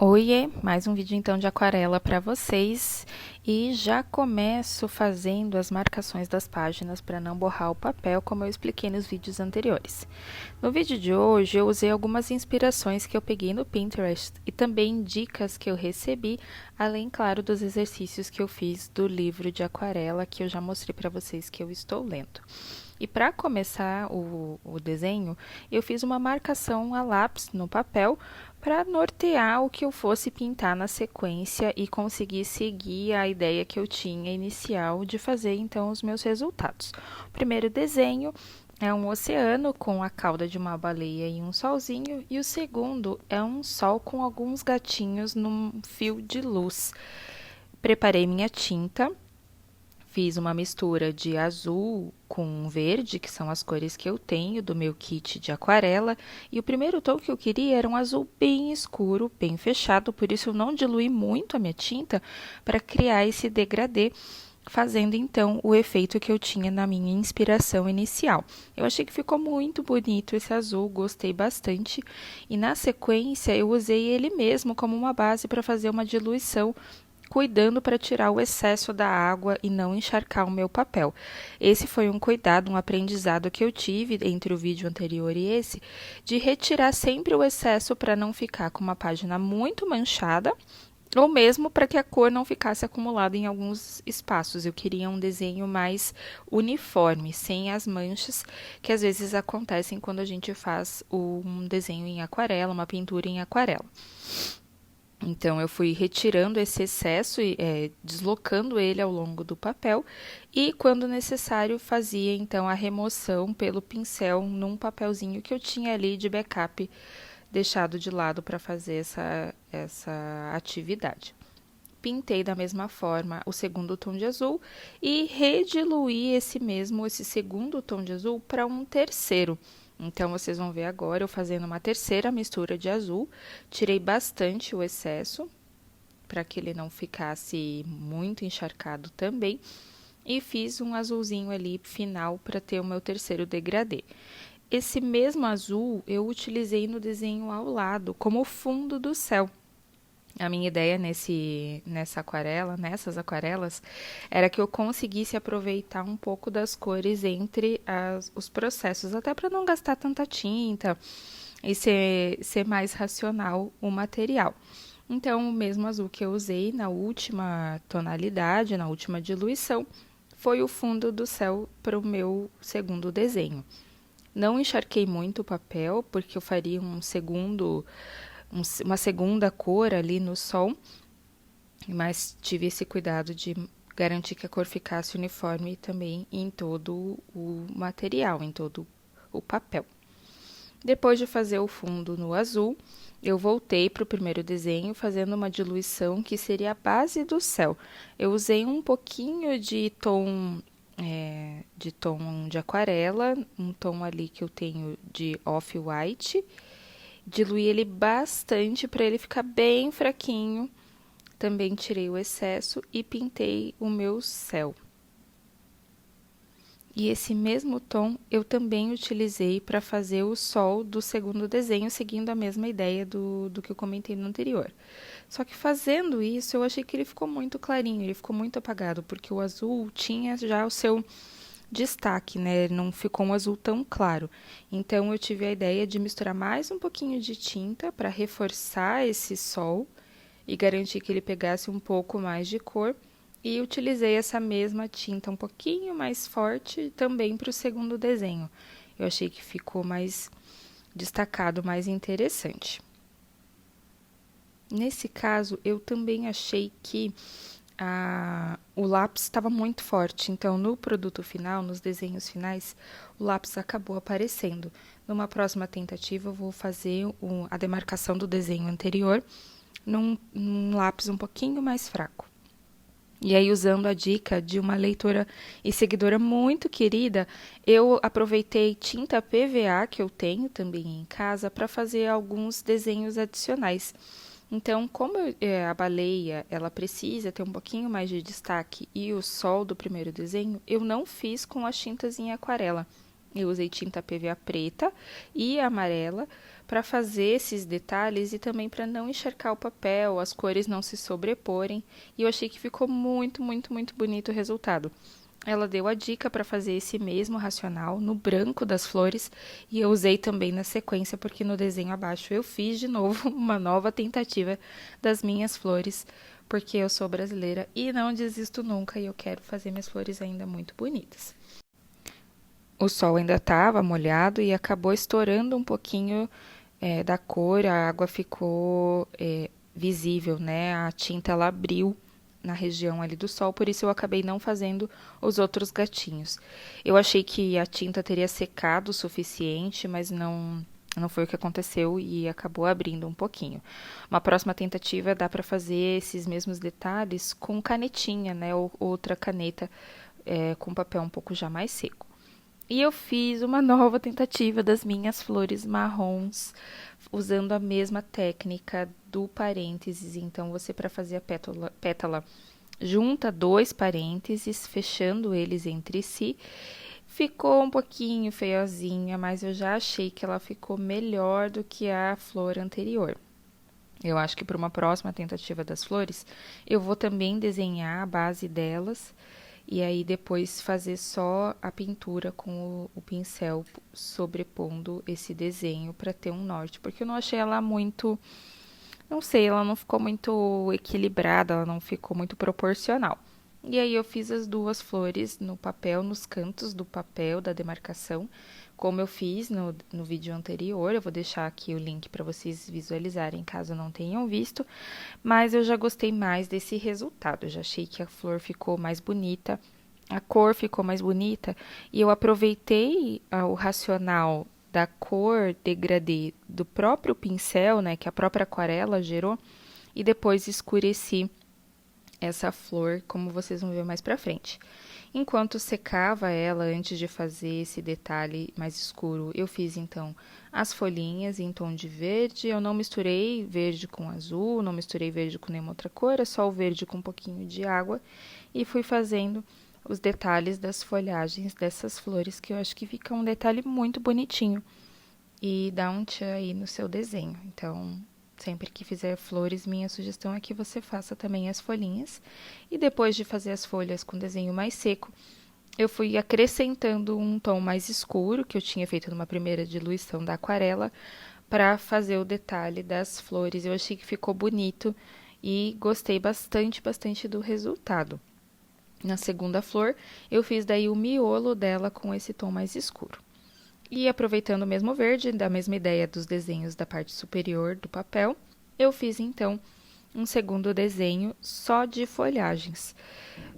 Oiê, mais um vídeo então de aquarela para vocês e já começo fazendo as marcações das páginas para não borrar o papel, como eu expliquei nos vídeos anteriores. No vídeo de hoje eu usei algumas inspirações que eu peguei no Pinterest e também dicas que eu recebi, além, claro, dos exercícios que eu fiz do livro de aquarela que eu já mostrei para vocês que eu estou lendo. E para começar o desenho, eu fiz uma marcação a lápis no papel para nortear o que eu fosse pintar na sequência e conseguir seguir a ideia que eu tinha inicial de fazer então os meus resultados. O primeiro desenho é um oceano com a cauda de uma baleia e um solzinho, e o segundo é um sol com alguns gatinhos num fio de luz. Preparei minha tinta. Fiz uma mistura de azul com verde, que são as cores que eu tenho do meu kit de aquarela. E o primeiro tom que eu queria era um azul bem escuro, bem fechado, por isso eu não diluí muito a minha tinta para criar esse degradê, fazendo então o efeito que eu tinha na minha inspiração inicial. Eu achei que ficou muito bonito esse azul, gostei bastante. E na sequência eu usei ele mesmo como uma base para fazer uma diluição, cuidando para tirar o excesso da água e não encharcar o meu papel. Esse foi um cuidado, um aprendizado que eu tive entre o vídeo anterior e esse, de retirar sempre o excesso para não ficar com uma página muito manchada, ou mesmo para que a cor não ficasse acumulada em alguns espaços. Eu queria um desenho mais uniforme, sem as manchas que às vezes acontecem quando a gente faz um desenho em aquarela, uma pintura em aquarela. Então, eu fui retirando esse excesso e deslocando ele ao longo do papel e, quando necessário, fazia então a remoção pelo pincel num papelzinho que eu tinha ali de backup deixado de lado para fazer essa atividade. Pintei da mesma forma o segundo tom de azul e rediluí esse segundo tom de azul para um terceiro. Então, vocês vão ver agora eu fazendo uma terceira mistura de azul. Tirei bastante o excesso, para que ele não ficasse muito encharcado também. E fiz um azulzinho ali final para ter o meu terceiro degradê. Esse mesmo azul eu utilizei no desenho ao lado, como fundo do céu. A minha ideia nessas aquarelas, era que eu conseguisse aproveitar um pouco das cores entre os processos, até para não gastar tanta tinta e ser mais racional o material. Então, o mesmo azul que eu usei na última tonalidade, na última diluição, foi o fundo do céu para o meu segundo desenho. Não encharquei muito o papel, porque eu faria uma segunda cor ali no sol, mas tive esse cuidado de garantir que a cor ficasse uniforme também em todo o material, em todo o papel. Depois de fazer o fundo no azul, eu voltei para o primeiro desenho fazendo uma diluição que seria a base do céu. Eu usei um pouquinho de tom de aquarela, um tom ali que eu tenho de off-white. Diluí ele bastante para ele ficar bem fraquinho. Também tirei o excesso e pintei o meu céu. E esse mesmo tom eu também utilizei para fazer o sol do segundo desenho, seguindo a mesma ideia do que eu comentei no anterior. Só que fazendo isso, eu achei que ele ficou muito clarinho, ele ficou muito apagado, porque o azul tinha já o seu destaque, né? Não ficou um azul tão claro. Então, eu tive a ideia de misturar mais um pouquinho de tinta para reforçar esse sol e garantir que ele pegasse um pouco mais de cor. E utilizei essa mesma tinta um pouquinho mais forte também para o segundo desenho. Eu achei que ficou mais destacado, mais interessante. Nesse caso, eu também achei que o lápis estava muito forte, então no produto final, nos desenhos finais, o lápis acabou aparecendo. Numa próxima tentativa, eu vou fazer a demarcação do desenho anterior num lápis um pouquinho mais fraco. E aí, usando a dica de uma leitora e seguidora muito querida, eu aproveitei tinta PVA que eu tenho também em casa para fazer alguns desenhos adicionais. Então, como a baleia ela precisa ter um pouquinho mais de destaque e o sol do primeiro desenho, eu não fiz com as tintas em aquarela. Eu usei tinta PVA preta e amarela para fazer esses detalhes e também para não encharcar o papel, as cores não se sobreporem. E eu achei que ficou muito, muito, muito bonito o resultado. Ela deu a dica para fazer esse mesmo racional no branco das flores e eu usei também na sequência, porque no desenho abaixo eu fiz de novo uma nova tentativa das minhas flores, porque eu sou brasileira e não desisto nunca e eu quero fazer minhas flores ainda muito bonitas. O sol ainda estava molhado e acabou estourando um pouquinho da cor, a água ficou visível, né? A tinta ela abriu na região ali do sol, por isso eu acabei não fazendo os outros gatinhos. Eu achei que a tinta teria secado o suficiente, mas não foi o que aconteceu e acabou abrindo um pouquinho. Uma próxima tentativa dá para fazer esses mesmos detalhes com canetinha, né? Ou outra caneta com papel um pouco já mais seco. E eu fiz uma nova tentativa das minhas flores marrons, usando a mesma técnica do parênteses. Então, você, para fazer a pétala, junta dois parênteses, fechando eles entre si. Ficou um pouquinho feiozinha, mas eu já achei que ela ficou melhor do que a flor anterior. Eu acho que para uma próxima tentativa das flores, eu vou também desenhar a base delas e aí depois fazer só a pintura com o pincel sobrepondo esse desenho para ter um norte, porque eu não achei ela muito, não sei, ela não ficou muito equilibrada, ela não ficou muito proporcional. E aí eu fiz as duas flores no papel, nos cantos do papel da demarcação, como eu fiz no vídeo anterior. Eu vou deixar aqui o link para vocês visualizarem, caso não tenham visto. Mas eu já gostei mais desse resultado, eu já achei que a flor ficou mais bonita, a cor ficou mais bonita, e eu aproveitei o racional da cor degradê do próprio pincel, né, que a própria aquarela gerou, e depois escureci essa flor, como vocês vão ver mais pra frente. Enquanto secava ela, antes de fazer esse detalhe mais escuro, eu fiz então as folhinhas em tom de verde. Eu não misturei verde com azul, não misturei verde com nenhuma outra cor, é só o verde com um pouquinho de água. E fui fazendo os detalhes das folhagens dessas flores, que eu acho que fica um detalhe muito bonitinho. E dá um tchan aí no seu desenho. Então, sempre que fizer flores, minha sugestão é que você faça também as folhinhas. E depois de fazer as folhas com desenho mais seco, eu fui acrescentando um tom mais escuro, que eu tinha feito numa primeira diluição da aquarela, para fazer o detalhe das flores. Eu achei que ficou bonito e gostei bastante, bastante do resultado. Na segunda flor, eu fiz daí o miolo dela com esse tom mais escuro. E aproveitando o mesmo verde, da mesma ideia dos desenhos da parte superior do papel, eu fiz então um segundo desenho só de folhagens.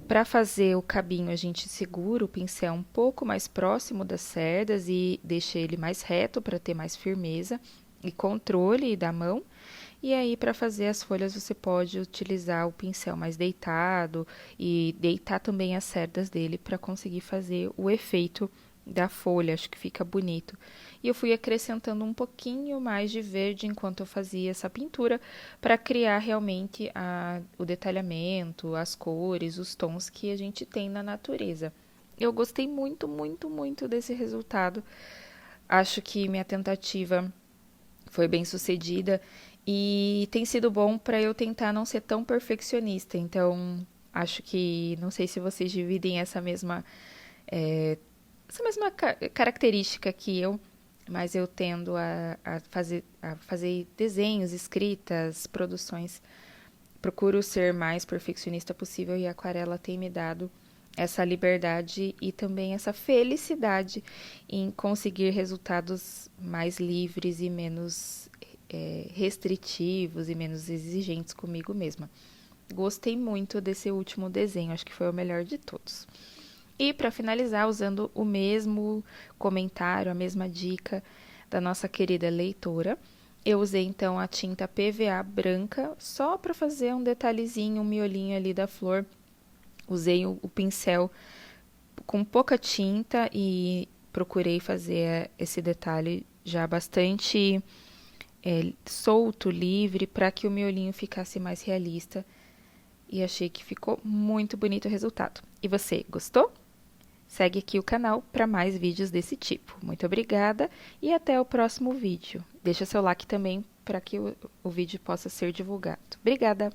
Para fazer o cabinho, a gente segura o pincel um pouco mais próximo das cerdas e deixa ele mais reto para ter mais firmeza e controle da mão. E aí, para fazer as folhas, você pode utilizar o pincel mais deitado e deitar também as cerdas dele para conseguir fazer o efeito da folha, acho que fica bonito. E eu fui acrescentando um pouquinho mais de verde enquanto eu fazia essa pintura para criar realmente o detalhamento, as cores, os tons que a gente tem na natureza. Eu gostei muito, muito, muito desse resultado. Acho que minha tentativa foi bem sucedida e tem sido bom para eu tentar não ser tão perfeccionista. Então, acho que, não sei se vocês dividem essa mesma característica que eu, mas eu tendo a fazer desenhos, escritas, produções. Procuro ser mais perfeccionista possível e a aquarela tem me dado essa liberdade e também essa felicidade em conseguir resultados mais livres e menos restritivos e menos exigentes comigo mesma. Gostei muito desse último desenho, acho que foi o melhor de todos. E para finalizar, usando o mesmo comentário, a mesma dica da nossa querida leitora, eu usei então a tinta PVA branca só para fazer um detalhezinho, um miolinho ali da flor. Usei o pincel com pouca tinta e procurei fazer esse detalhe já bastante solto, livre, para que o miolinho ficasse mais realista. E achei que ficou muito bonito o resultado. E você, gostou? Segue aqui o canal para mais vídeos desse tipo. Muito obrigada e até o próximo vídeo. Deixa seu like também para que o vídeo possa ser divulgado. Obrigada!